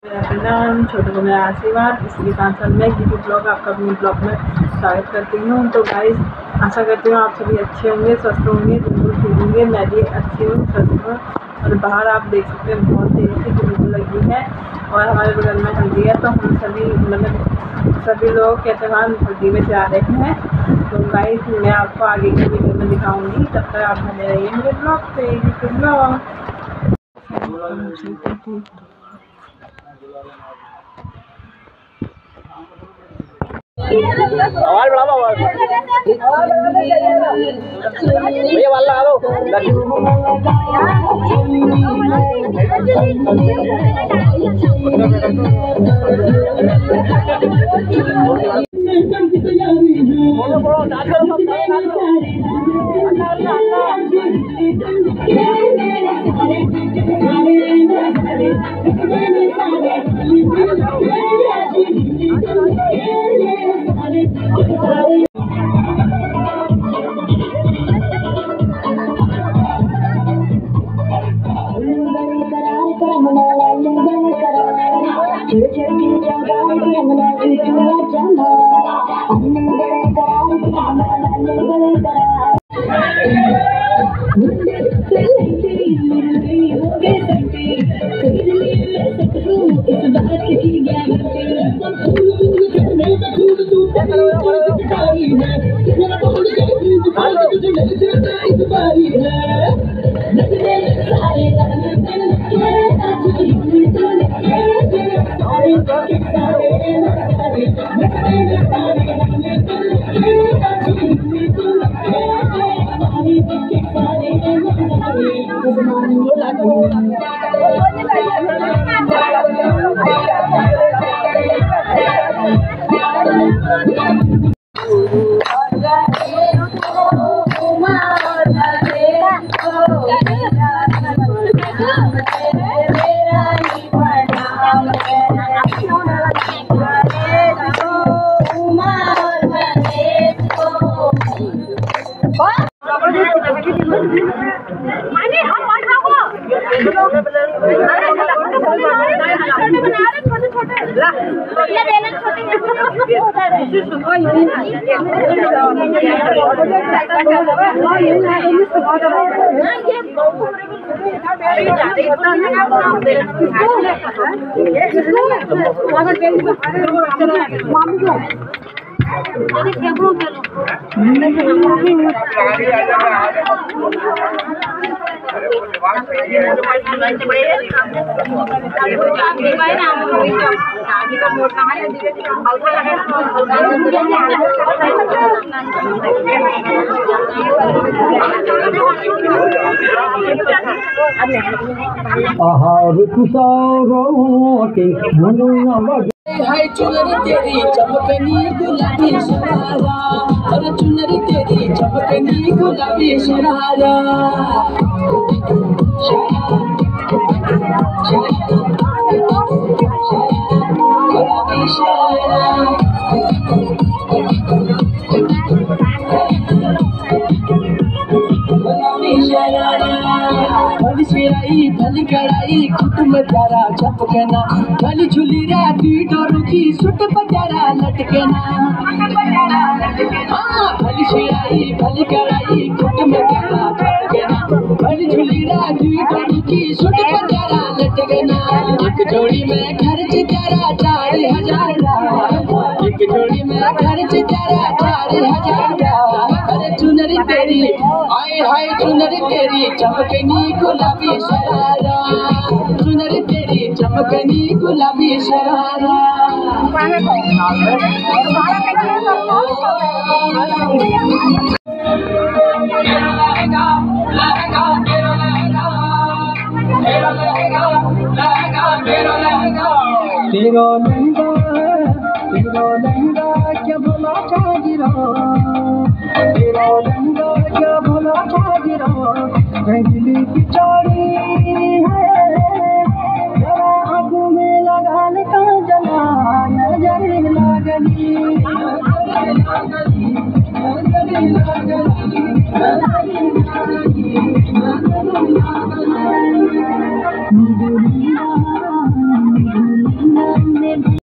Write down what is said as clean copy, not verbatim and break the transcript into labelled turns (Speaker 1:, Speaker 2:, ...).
Speaker 1: मेरा नाम छोटे को मेरा आशीर्वाद। इसलिए 5 साल में यूट्यूब ब्लॉग आपका अपने ब्लॉग में स्वागत करती हूँ। तो गाइस, आशा करती हूँ आप सभी अच्छे होंगे, स्वस्थ होंगे, बिल्कुल ठीक होंगे। मैं भी अच्छी हूँ, स्वस्थ हूँ। और बाहर आप देख सकते हैं बहुत तेज़ी से धूप लगी है और हमारे बगल में हल्दी है। तो हम सभी लोग क्या त्योहार हल्दी में जा रहे हैं। तो गाइस, मैं आपको आगे की वीडियो में दिखाऊंगी। तब तक आप बने रहिए मेरे ब्लॉग पे। यूट्यूब ब्लॉग
Speaker 2: आवाज बढ़ाओ, आवाज भैया वाल लगा दो।
Speaker 3: हाय चुनरी तेरी चमकनी गुलाबी शरारा, अरे चुनरी तेरी चमकनी गुलाबी शरारा। गुलाबी शरारा भली सिराई भली कड़ाई कुटुम तारा चपकना, भली झुली राती डोरू की सुट पटारा लटकना। हाँ, भली सिराई भली कड़ाई कुटुम तारा चपकना, भली झुली राती डोरू की सुट पटारा लटकना। एक जोड़ी में खर्च तेरा 4,000, एक जोड़ी में खर्च तेरा 4,000। अरे चुनरी तेरी आए हाय चुनरी तेरी चमकनी गुलाबी शरारा, चुनरी तेरी चमकनी गुलाबी शरारा। तेरा लहंगा क्या भला चाहिए, तेरा लहंगा क्या भला चाहिए। रंगीली की चोरी है जरा आँखों में लगा ले काजला, नजर लागली